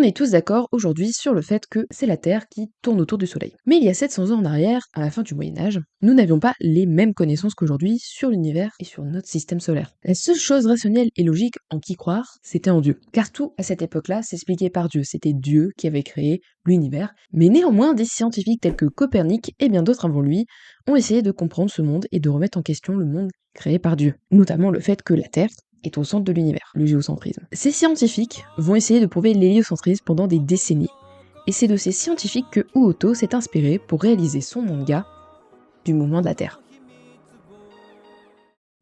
On est tous d'accord aujourd'hui sur le fait que c'est la Terre qui tourne autour du Soleil. Mais il y a 700 ans en arrière, à la fin du Moyen-Âge, nous n'avions pas les mêmes connaissances qu'aujourd'hui sur l'univers et sur notre système solaire. La seule chose rationnelle et logique en qui croire, c'était en Dieu. Car tout, à cette époque-là, s'expliquait par Dieu. C'était Dieu qui avait créé l'univers. Mais néanmoins, des scientifiques tels que Copernic et bien d'autres avant lui ont essayé de comprendre ce monde et de remettre en question le monde créé par Dieu. Notamment le fait que la Terre est au centre de l'univers, le géocentrisme. Ces scientifiques vont essayer de prouver l'héliocentrisme pendant des décennies, et c'est de ces scientifiques que Uoto s'est inspiré pour réaliser son manga du mouvement de la Terre.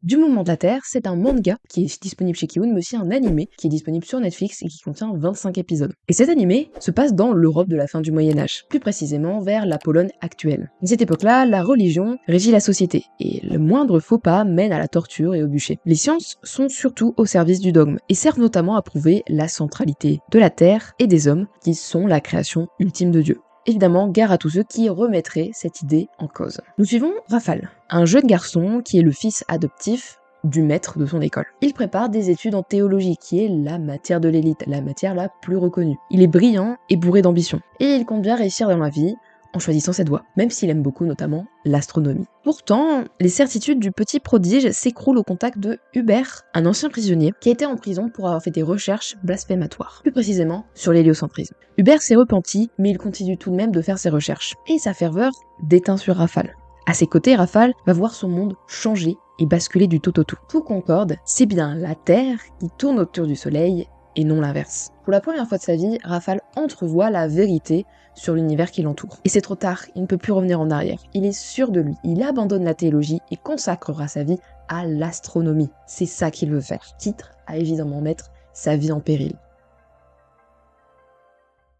Du mouvement de la Terre, c'est un manga qui est disponible chez Kiun, mais aussi un animé qui est disponible sur Netflix et qui contient 25 épisodes. Et cet animé se passe dans l'Europe de la fin du Moyen-Âge, plus précisément vers la Pologne actuelle. À cette époque-là, la religion régit la société, et le moindre faux pas mène à la torture et au bûcher. Les sciences sont surtout au service du dogme, et servent notamment à prouver la centralité de la Terre et des hommes, qui sont la création ultime de Dieu. Évidemment, gare à tous ceux qui remettraient cette idée en cause. Nous suivons Rafal, un jeune garçon qui est le fils adoptif du maître de son école. Il prépare des études en théologie, qui est la matière de l'élite, la matière la plus reconnue. Il est brillant et bourré d'ambition, et il compte bien réussir dans la vie, en choisissant cette voie, même s'il aime beaucoup notamment l'astronomie. Pourtant, les certitudes du petit prodige s'écroulent au contact de Hubert, un ancien prisonnier qui a été en prison pour avoir fait des recherches blasphématoires, plus précisément sur l'héliocentrisme. Hubert s'est repenti, mais il continue tout de même de faire ses recherches, et sa ferveur déteint sur Rafal. À ses côtés, Rafal va voir son monde changer et basculer du tout au tout. Tout concorde, c'est bien la Terre qui tourne autour du Soleil et non l'inverse. Pour la première fois de sa vie, Rafal entrevoit la vérité sur l'univers qui l'entoure. Et c'est trop tard, il ne peut plus revenir en arrière. Il est sûr de lui, il abandonne la théologie et consacrera sa vie à l'astronomie. C'est ça qu'il veut faire, quitte à évidemment mettre sa vie en péril.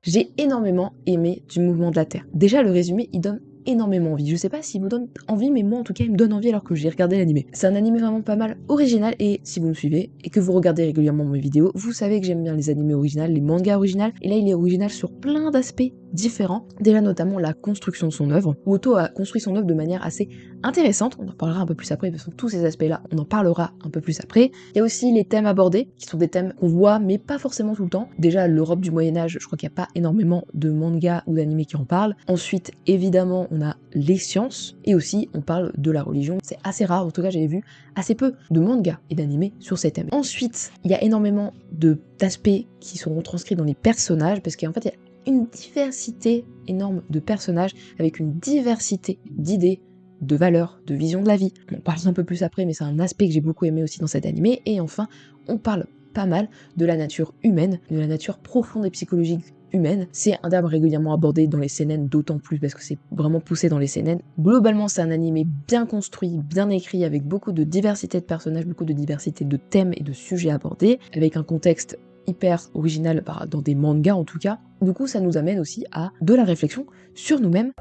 J'ai énormément aimé du mouvement de la Terre. Déjà, le résumé, il donne énormément envie. Je sais pas s'il vous donne envie, mais moi en tout cas il me donne envie alors que j'ai regardé l'animé. C'est un animé vraiment pas mal original, et si vous me suivez et que vous regardez régulièrement mes vidéos, vous savez que j'aime bien les animés originaux, les mangas originaux, et là il est original sur plein d'aspects différents. Déjà notamment la construction de son œuvre. Uoto a construit son œuvre de manière assez intéressante, on en parlera un peu plus après, parce que tous ces aspects-là, on en parlera un peu plus après. Il y a aussi les thèmes abordés, qui sont des thèmes qu'on voit, mais pas forcément tout le temps. Déjà l'Europe du Moyen-Âge, je crois qu'il n'y a pas énormément de mangas ou d'animés qui en parlent. Ensuite, évidemment, on a les sciences, et aussi on parle de la religion. C'est assez rare, en tout cas j'avais vu assez peu de mangas et d'animés sur ces thèmes. Ensuite, il y a énormément d'aspects qui seront transcrits dans les personnages, parce qu'en fait il y a une diversité énorme de personnages, avec une diversité d'idées, de valeurs, de vision de la vie. On parle un peu plus après, mais c'est un aspect que j'ai beaucoup aimé aussi dans cet animé. Et enfin, on parle pas mal de la nature humaine, de la nature profonde et psychologique humaine. C'est un terme régulièrement abordé dans les seinen, d'autant plus parce que c'est vraiment poussé dans les seinen. Globalement, c'est un animé bien construit, bien écrit, avec beaucoup de diversité de personnages, beaucoup de diversité de thèmes et de sujets abordés, avec un contexte hyper original dans des mangas en tout cas. Du coup, ça nous amène aussi à de la réflexion sur nous-mêmes.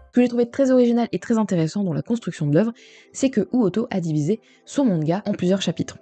Ce que j'ai trouvé très original et très intéressant dans la construction de l'œuvre, c'est que Uoto a divisé son manga en plusieurs chapitres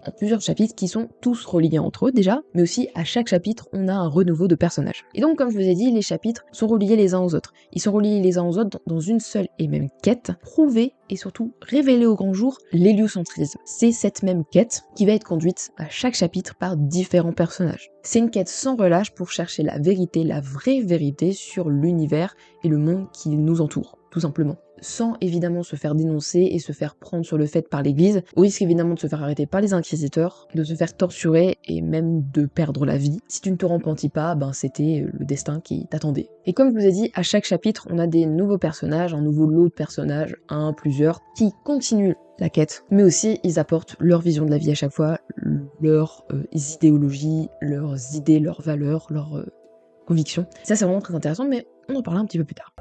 qui sont tous reliés entre eux déjà, mais aussi à chaque chapitre on a un renouveau de personnages. Et donc comme je vous ai dit, les chapitres sont reliés les uns aux autres. Ils sont reliés les uns aux autres dans une seule et même quête, prouver et surtout révéler au grand jour l'héliocentrisme. C'est cette même quête qui va être conduite à chaque chapitre par différents personnages. C'est une quête sans relâche pour chercher la vérité, la vraie vérité sur l'univers et le monde qui nous entoure, tout simplement. Sans évidemment se faire dénoncer et se faire prendre sur le fait par l'église, au risque évidemment de se faire arrêter par les inquisiteurs, de se faire torturer et même de perdre la vie. Si tu ne te repentis pas, c'était le destin qui t'attendait. Et comme je vous ai dit, à chaque chapitre, on a des nouveaux personnages, un nouveau lot de personnages, un, plusieurs, qui continuent la quête, mais aussi ils apportent leur vision de la vie à chaque fois, leurs idéologies, leurs idées, leurs valeurs, leurs convictions. Ça c'est vraiment très intéressant, mais on en parlera un petit peu plus tard.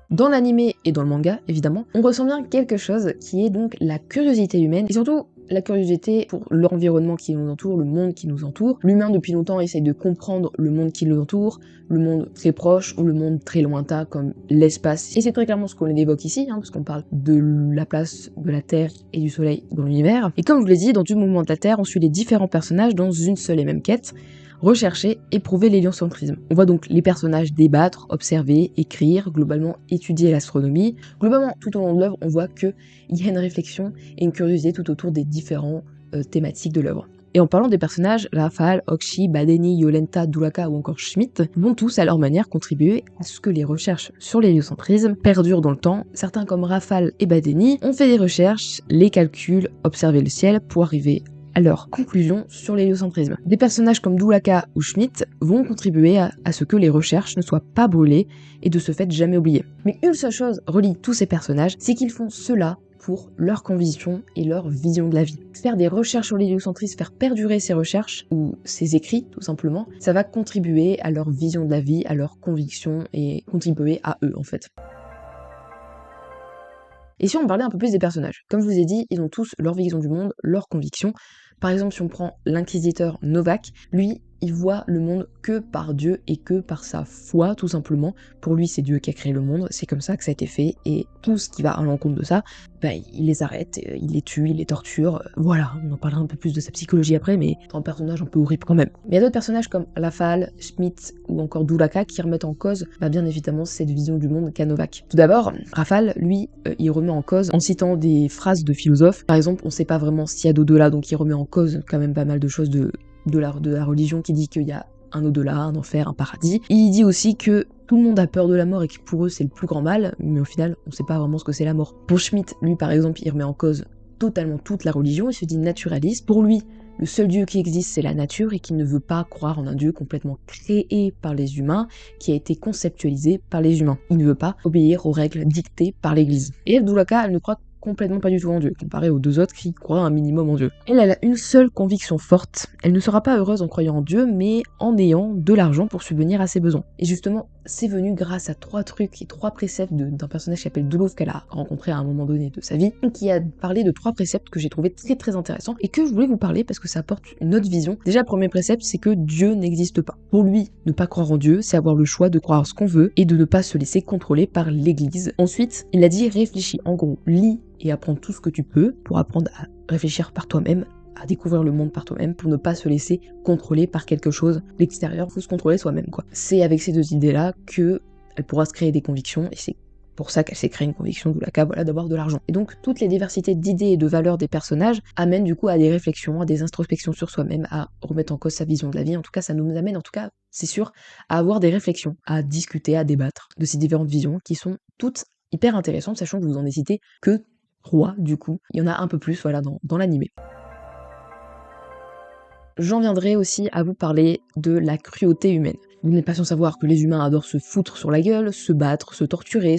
Dans l'animé et dans le manga, évidemment, on ressent bien quelque chose qui est donc la curiosité humaine, et surtout la curiosité pour l'environnement qui nous entoure, le monde qui nous entoure. L'humain depuis longtemps essaye de comprendre le monde qui l'entoure, le monde très proche ou le monde très lointain comme l'espace. Et c'est très clairement ce qu'on évoque ici, parce qu'on parle de la place de la Terre et du Soleil dans l'univers. Et comme je vous l'ai dit, dans Du mouvement de la Terre, on suit les différents personnages dans une seule et même quête, rechercher et prouver l'héliocentrisme. On voit donc les personnages débattre, observer, écrire, globalement étudier l'astronomie. Globalement, tout au long de l'œuvre, on voit qu'il y a une réflexion et une curiosité tout autour des différents thématiques de l'œuvre. Et en parlant des personnages, Rafal, Okshi, Badeni, Yolenta, Dulaka ou encore Schmidt vont tous à leur manière contribuer à ce que les recherches sur l'héliocentrisme perdurent dans le temps. Certains comme Rafal et Badeni ont fait des recherches, les calculs, observé le ciel pour arriver à leur conclusion sur l'héliocentrisme. Des personnages comme Dulaka ou Schmidt vont contribuer à ce que les recherches ne soient pas brûlées et de ce fait jamais oubliées. Mais une seule chose relie tous ces personnages, c'est qu'ils font cela pour leurs convictions et leur vision de la vie. Faire des recherches sur l'héliocentrisme, faire perdurer ces recherches, ou ces écrits tout simplement, ça va contribuer à leur vision de la vie, à leurs convictions et contribuer à eux en fait. Et si on parlait un peu plus des personnages, comme je vous ai dit, ils ont tous leur vision du monde, leurs convictions. Par exemple, si on prend l'inquisiteur Novak, lui, il voit le monde que par Dieu et que par sa foi, tout simplement. Pour lui, c'est Dieu qui a créé le monde, c'est comme ça que ça a été fait, et tout ce qui va à l'encontre de ça, il les arrête, il les tue, il les torture, voilà, on en parlera un peu plus de sa psychologie après, mais c'est un personnage un peu horrible quand même. Mais il y a d'autres personnages comme Rafal, Schmidt ou encore Dulaka qui remettent en cause, bien évidemment, cette vision du monde qu'a Novak. Tout d'abord, Rafal, lui, il remet en cause en citant des phrases de philosophes. Par exemple, on sait pas vraiment s'il y a d'au-delà, donc il remet en cause quand même pas mal de choses de la religion qui dit qu'il y a un au-delà, un enfer, un paradis. Il dit aussi que tout le monde a peur de la mort et que pour eux c'est le plus grand mal, mais au final on sait pas vraiment ce que c'est la mort. Pour Schmitt, lui par exemple, il remet en cause totalement toute la religion, il se dit naturaliste. Pour lui, le seul dieu qui existe c'est la nature et qu'il ne veut pas croire en un dieu complètement créé par les humains, qui a été conceptualisé par les humains. Il ne veut pas obéir aux règles dictées par l'église. Et Dulaka, elle ne croit complètement pas du tout en Dieu, comparé aux deux autres qui croient un minimum en Dieu. Elle a une seule conviction forte, elle ne sera pas heureuse en croyant en Dieu, mais en ayant de l'argent pour subvenir à ses besoins. Et justement, c'est venu grâce à 3 trucs et 3 préceptes d'un personnage qui s'appelle Duluth qu'elle a rencontré à un moment donné de sa vie, qui a parlé de 3 préceptes que j'ai trouvé très intéressants et que je voulais vous parler parce que ça apporte une autre vision. Déjà, le premier précepte, c'est que Dieu n'existe pas. Pour lui, ne pas croire en Dieu, c'est avoir le choix de croire ce qu'on veut et de ne pas se laisser contrôler par l'église. Ensuite, il a dit réfléchis, en gros, lis et apprends tout ce que tu peux pour apprendre à réfléchir par toi-même, à découvrir le monde par toi-même, pour ne pas se laisser contrôler par quelque chose d'extérieur. Il faut se contrôler soi-même, quoi. C'est avec ces 2 idées-là que elle pourra se créer des convictions, et c'est pour ça qu'elle s'est créée une conviction de d'avoir de l'argent. Et donc, toutes les diversités d'idées et de valeurs des personnages amènent du coup à des réflexions, à des introspections sur soi-même, à remettre en cause sa vision de la vie. En tout cas, ça nous amène, c'est sûr, à avoir des réflexions, à discuter, à débattre de ces différentes visions qui sont toutes hyper intéressantes, sachant que je vous en ai cité que 3 du coup. Il y en a un peu plus dans l'animé. J'en viendrai aussi à vous parler de la cruauté humaine. Vous n'êtes pas sans savoir que les humains adorent se foutre sur la gueule, se battre, se torturer,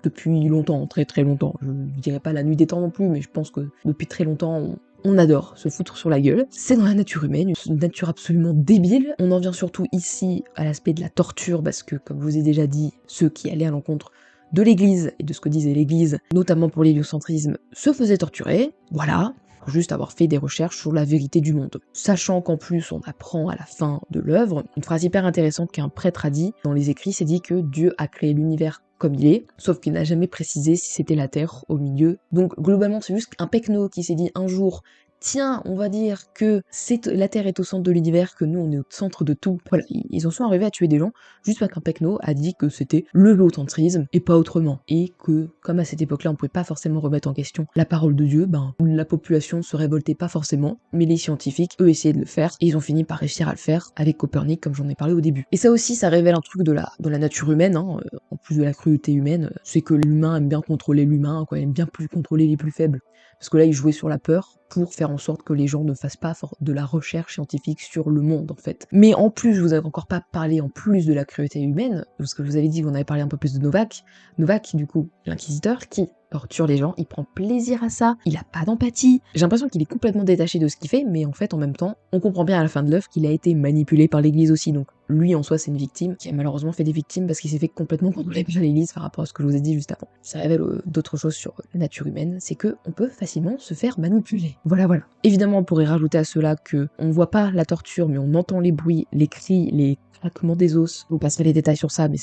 depuis longtemps, très longtemps. Je ne dirais pas la nuit des temps non plus, mais je pense que depuis très longtemps, on adore se foutre sur la gueule. C'est dans la nature humaine, une nature absolument débile. On en vient surtout ici à l'aspect de la torture, parce que, comme je vous ai déjà dit, ceux qui allaient à l'encontre de l'église et de ce que disait l'église, notamment pour l'héliocentrisme, se faisaient torturer, voilà, pour juste avoir fait des recherches sur la vérité du monde. Sachant qu'en plus on apprend à la fin de l'œuvre, une phrase hyper intéressante qu'un prêtre a dit dans les écrits, c'est dit que Dieu a créé l'univers comme il est, sauf qu'il n'a jamais précisé si c'était la Terre au milieu. Donc globalement c'est juste un pecno qui s'est dit un jour, tiens, on va dire que la Terre est au centre de l'univers, que nous on est au centre de tout. Voilà, ils en sont arrivés à tuer des gens juste parce qu'un pecno a dit que c'était le lotentrisme et pas autrement. Et que, comme à cette époque-là, on pouvait pas forcément remettre en question la parole de Dieu, la population se révoltait pas forcément, mais les scientifiques, eux, essayaient de le faire, et ils ont fini par réussir à le faire avec Copernic, comme j'en ai parlé au début. Et ça aussi, ça révèle un truc de la nature humaine, en plus de la cruauté humaine, c'est que l'humain aime bien contrôler l'humain, quoi, il aime bien plus contrôler les plus faibles. Parce que là, il jouait sur la peur pour faire en sorte que les gens ne fassent pas de la recherche scientifique sur le monde, en fait. Mais en plus, je vous avais encore pas parlé en plus de la cruauté humaine, parce que je vous avais dit qu'on avait parlé un peu plus de Novak. Novak, du coup, l'inquisiteur, qui torture les gens, il prend plaisir à ça, il a pas d'empathie. J'ai l'impression qu'il est complètement détaché de ce qu'il fait, mais en fait, en même temps, on comprend bien à la fin de l'œuvre qu'il a été manipulé par l'église aussi, donc lui, en soi, c'est une victime, qui a malheureusement fait des victimes parce qu'il s'est fait complètement contrôler par l'église par rapport à ce que je vous ai dit juste avant. Ça révèle d'autres choses sur la nature humaine, c'est que on peut facilement se faire manipuler. Voilà. Évidemment, on pourrait rajouter à cela que on voit pas la torture, mais on entend les bruits, les cris, les craquements des os. Je vous passerai les détails sur ça, mais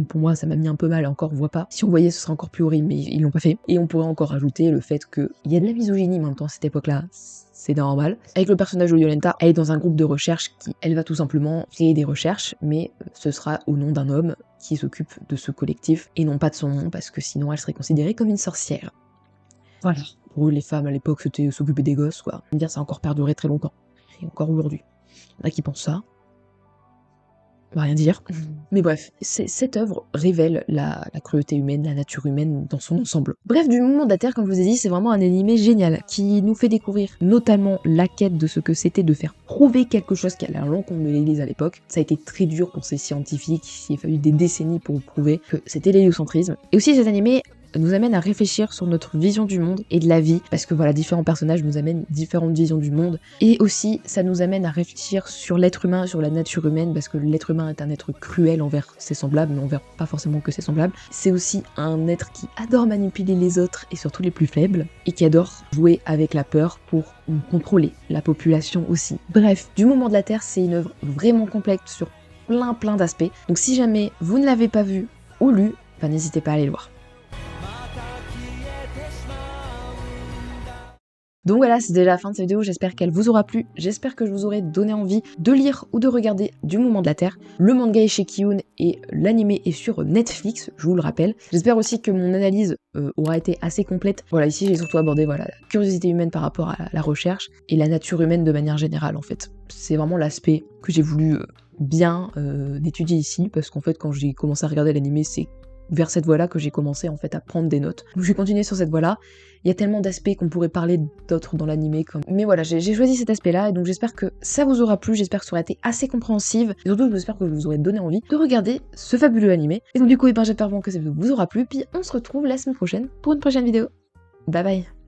pour moi, ça m'a mis un peu mal, et encore, on voit pas. Si on voyait, ce serait encore plus horrible, mais ils l'ont pas fait. Et on pourrait encore rajouter le fait qu'il y a de la misogynie en même temps à cette époque-là. C'est normal. Avec le personnage de Yolenta, elle est dans un groupe de recherche elle va tout simplement créer des recherches, mais ce sera au nom d'un homme qui s'occupe de ce collectif, et non pas de son nom, parce que sinon elle serait considérée comme une sorcière. Voilà. Pour eux, les femmes à l'époque, c'était s'occuper des gosses, quoi. On va dire, ça a encore perduré très longtemps. et encore aujourd'hui. Il y en a qui pensent ça. On va rien dire. Mais bref, cette œuvre révèle la cruauté humaine, la nature humaine dans son ensemble. Bref, du Mouvement de la Terre, comme je vous ai dit, c'est vraiment un animé génial qui nous fait découvrir notamment la quête de ce que c'était de faire prouver quelque chose qui allait à l'encontre de l'Église à l'époque. Ça a été très dur pour ces scientifiques, il a fallu des décennies pour prouver que c'était l'héliocentrisme. Et aussi cet animé nous amène à réfléchir sur notre vision du monde et de la vie, parce que voilà, différents personnages nous amènent différentes visions du monde, et aussi ça nous amène à réfléchir sur l'être humain, sur la nature humaine, parce que l'être humain est un être cruel envers ses semblables, mais envers pas forcément que ses semblables. C'est aussi un être qui adore manipuler les autres, et surtout les plus faibles, et qui adore jouer avec la peur pour contrôler la population aussi. Bref, du Mouvement de la Terre, c'est une œuvre vraiment complexe sur plein d'aspects, donc si jamais vous ne l'avez pas vu ou lu, n'hésitez pas à aller le voir. Donc voilà, c'est déjà la fin de cette vidéo, j'espère qu'elle vous aura plu, j'espère que je vous aurai donné envie de lire ou de regarder du Mouvement de la Terre. Le manga est chez Kiyun et l'animé est sur Netflix, je vous le rappelle. J'espère aussi que mon analyse aura été assez complète. Voilà, ici j'ai surtout abordé la curiosité humaine par rapport à la recherche et la nature humaine de manière générale en fait. C'est vraiment l'aspect que j'ai voulu bien étudier ici, parce qu'en fait quand j'ai commencé à regarder l'animé, c'est vers cette voie-là que j'ai commencé en fait à prendre des notes. Donc je vais continuer sur cette voie-là. Il y a tellement d'aspects qu'on pourrait parler d'autres dans l'animé. Mais voilà, j'ai choisi cet aspect-là et donc j'espère que ça vous aura plu, j'espère que ça aura été assez compréhensive. Et surtout, j'espère que je vous aurai donné envie de regarder ce fabuleux animé. Et donc du coup, j'espère vraiment que ça vous aura plu. Puis on se retrouve la semaine prochaine pour une prochaine vidéo. Bye bye.